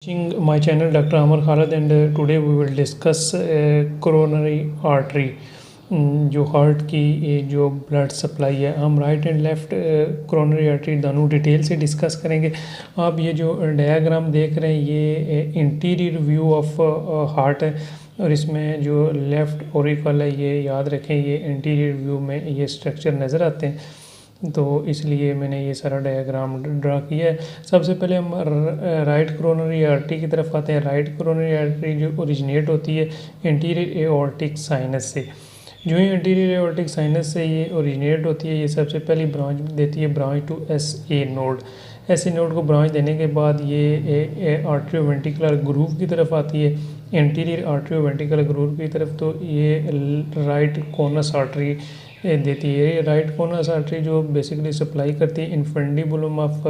My channel Dr. Amar Khalid, and today we will discuss coronary artery, जो heart की जो blood supply है। हम right and left coronary artery दोनों detail से डिस्कस करेंगे। आप ये जो डायग्राम देख रहे हैं ये इंटीरियर व्यू ऑफ हार्ट है, और इसमें जो लेफ़्ट ऑरिकल है ये याद रखें, ये इंटीरियर व्यू में ये स्ट्रक्चर नज़र आते हैं, तो इसलिए मैंने ये सारा डायग्राम ड्रा किया है। सबसे पहले हम राइट कोरोनरी आर्टरी की तरफ आते हैं। राइट कोरोनरी आर्टरी जो ओरिजिनेट होती है इंटीरियर एओर्टिक साइनस से। जो ही इंटीरियर एओर्टिक साइनस से ये ओरिजिनेट होती है, ये सबसे पहली ब्रांच देती है, branch to SA node. SA node को ब्रांच देने के बाद ये आर्ट्रियोवेंट्रिकुलर ग्रूव की तरफ आती है, इंटीरियर आर्ट्रियोवेंट्रिकुलर ग्रूव की तरफ। तो ये राइट कोनस आर्टरी देती है। राइट कोनस आर्टरी जो बेसिकली सप्लाई करती है इन्फेरेंडिबुलम ऑफ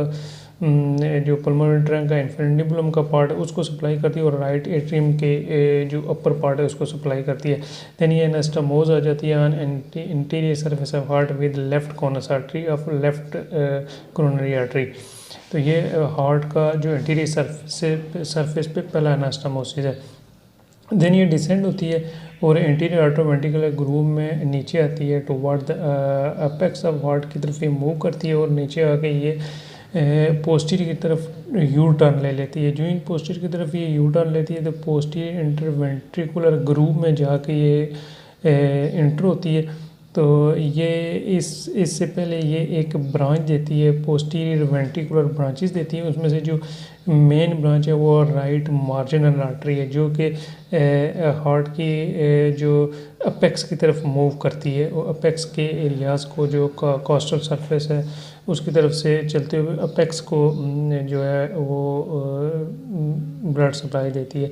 जो पल्मोनरी ट्रंक का इन्फेरेंडिबुलम का पार्ट है उसको सप्लाई करती है, और राइट एट्रियम के जो अपर पार्ट है उसको सप्लाई करती है। दैन ये एनास्टोमोज आ जाती है on interior surface of heart with left conus artery of left coronary artery. तो ये हार्ट का जो इंटीरियर सरफेस पे पहला एनास्टोमोसिस है। देन ये डिसेंड होती है और इंटीरियर आर्ट्रोवेंट्रिकुलर ग्रूव में नीचे आती है, toward the apex of heart की तरफ ये मूव करती है, और नीचे आके ये पोस्टीरियर की तरफ यू टर्न ले लेती है। जो इन पोस्टीरियर की तरफ ये यू टर्न लेती है तो पोस्टीरियर इंटरवेंट्रिकुलर ग्रूव में जाके ये इंटर होती है। तो ये इससे पहले ये एक ब्रांच देती है, पोस्टीरियर वेंट्रिकुलर ब्रांचेस देती है। उसमें से जो मेन ब्रांच है वो राइट मार्जिनल आर्टरी है, जो कि हार्ट की जो अपेक्स की तरफ मूव करती है। वो अपेक्स के एरियाज़ को जो कॉस्टल सरफेस है उसकी तरफ से चलते हुए अपेक्स को जो है वो ब्लड सप्लाई देती है।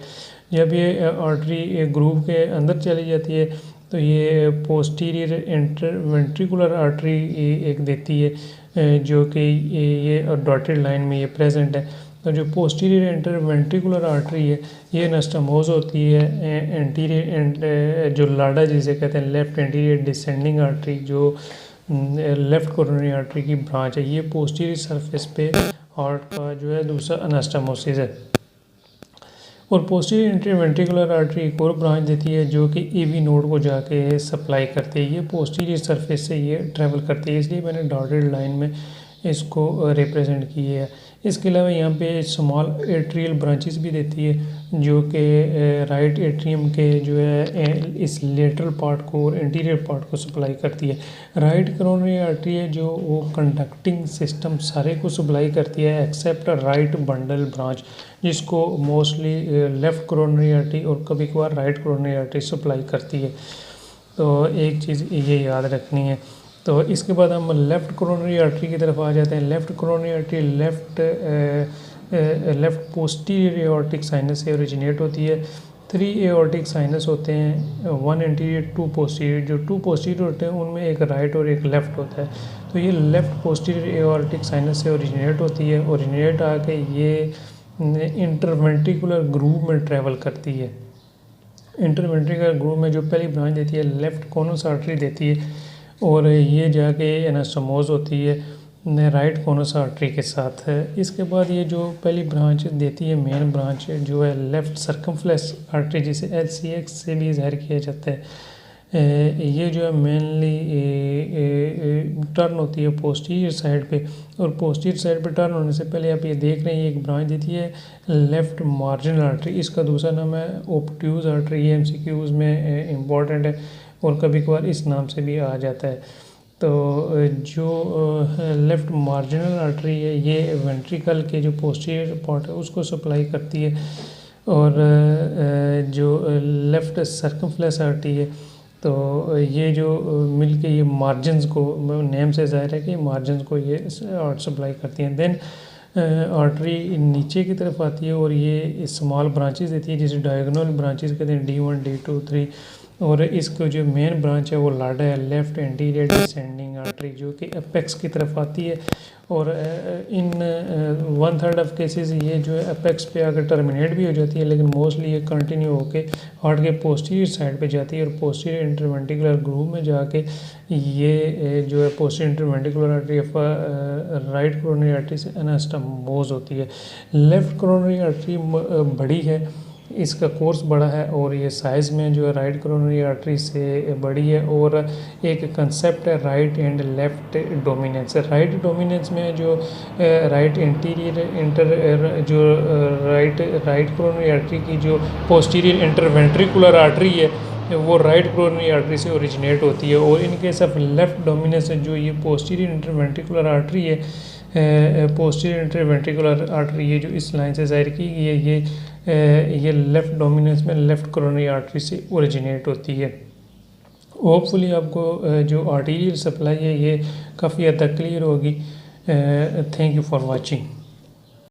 जब ये आर्टरी ग्रूव के अंदर चली जाती है तो ये पोस्टीरियर इंटरवेंट्रिकुलर आर्टरी एक देती है, जो कि ये डॉटेड लाइन में ये प्रेजेंट है। तो जो पोस्टीरियर इंटरवेंट्रिकुलर आर्टरी है ये एनास्टोमोज होती है एंटीरियर जो लाडा जिसे कहते हैं लेफ्ट एंटीरियर डिसेंडिंग आर्टरी, जो लेफ्ट कोरोनरी आर्टरी की ब्रांच है। ये पोस्टीरियर सरफेस पे हार्ट का जो है दूसरा एनास्टोमोसिस है। और पोस्टीरियर इंटरवेंट्रिकुलर आर्टरी एक और ब्रांच देती है जो कि AV नोड को जाके सप्लाई करती है। ये पोस्टीरियर सरफेस से ये ट्रैवल करती है, इसलिए मैंने डॉटेड लाइन में इसको रिप्रेजेंट किया है। इसके अलावा यहाँ पे स्मॉल एट्रियल ब्रांचेस भी देती है, जो कि राइट एट्रियम के जो है इस लेटरल पार्ट को और इंटीरियर पार्ट को सप्लाई करती है। राइट कोरोनरी आर्टरी है जो वो कंडक्टिंग सिस्टम सारे को सप्लाई करती है एक्सेप्ट राइट बंडल ब्रांच, जिसको मोस्टली लेफ़्ट कोरोनरी आर्टरी और कभी कभार राइट कोरोनरी आर्टरी सप्लाई करती है। तो एक चीज़ ये याद रखनी है। तो इसके बाद हम लेफ़्ट कोरोनरी आर्टरी की तरफ आ जाते हैं। Left coronary artery left posterior aortic sinus से ओरिजिनेट होती है। 3 एओर्टिक साइनस होते हैं, 1 इंटीरियर 2 पोस्टीरियर। जो 2 पोस्टीरियर होते हैं उनमें एक राइट और एक लेफ़्ट होता है। तो ये लेफ़्ट पोस्टीरियर एओर्टिक साइनस से ओरिजिनेट होती है। ओरिजिनेट आके ये इंटरवेंट्रिकुलर ग्रूव में ट्रैवल करती है। इंटरवेंट्रिकुलर ग्रूव में जो पहली ब्रांच देती है लेफ़्ट कोनस आर्टरी देती है, और ये जाके एनास्टोमोज होती है राइट कोनस आर्टरी के साथ है। इसके बाद ये जो पहली ब्रांच देती है मेन ब्रांच जो है लेफ़्ट सर्कमफ्लेक्स आर्टरी, जिसे LCX से भी ज़ाहिर किया जाता है। ये जो है मेनली टर्न होती है पोस्टीरियर साइड पे, और पोस्टीरियर साइड पे टर्न होने से पहले आप ये देख रहे हैं एक ब्रांच देती है लेफ़्ट मार्जिनल आर्टरी। इसका दूसरा नाम है ओब्ट्यूज आर्टरी। ये MCQs में इम्पॉर्टेंट है और कभी कभार इस नाम से भी आ जाता है। तो जो लेफ़्ट मार्जिनल आर्टरी है ये वेंट्रिकल के जो पोस्टीरियर पार्ट है उसको सप्लाई करती है, और जो लेफ़्ट सर्कमफ्लेक्स आर्टरी है तो ये जो मिल के ये मार्जिन्स को, नेम से ज़ाहिर है कि मार्जिन्स को ये सप्लाई करती हैं। देन आर्टरी नीचे की तरफ आती है और ये स्मॉल ब्रांचेस देती है जिसे डायगोनल ब्रांचेस कहते हैं, D1 D2 3। और इसको जो मेन ब्रांच है वो लाडा है, लेफ़्ट एंटीरियर डिसेंडिंग आर्टरी, जो कि अपेक्स की तरफ आती है। और इन 1/3 ऑफ केसेस ये जो है अपेक्स पे आकर टर्मिनेट भी हो जाती है, लेकिन मोस्टली ये कंटिन्यू होके हार्ट के पोस्टीरियर साइड पे जाती है और पोस्टीरियर इंटरवेंट्रिकुलर ग्रूव में जाके ये जो है posterior interventricular artery right coronary artery से अनास्टमोज होती है। लेफ़्ट कोरोनरी आर्टरी बड़ी है, इसका कोर्स बड़ा है और ये साइज़ में जो है राइट कोरोनरी आर्टरी से बड़ी है। और एक कंसेप्ट है right and left dominance. Right dominance में जो राइट एंटीरियर जो राइट कोरोनरी आर्टरी की जो पोस्टीरियर इंटरवेंट्रिकुलर आर्टरी है वो राइट कोरोनरी आर्टरी से ओरिजिनेट होती है। और in case of left dominance जो ये पोस्टीरियर इंटरवेंट्रिकुलर आर्टरी है, पोस्टीरियर इंटरवेंट्रिकुलर आर्टरी ये जो इस लाइन से ज़ाहिर की गई है, ये लेफ़्ट डोमिनेंस में लेफ़्ट कोरोनरी आर्टरी से ओरिजिनेट होती है। होपफुली आपको जो आर्टीरियल सप्लाई है ये काफ़ी हद तक क्लियर होगी। Thank you for watching.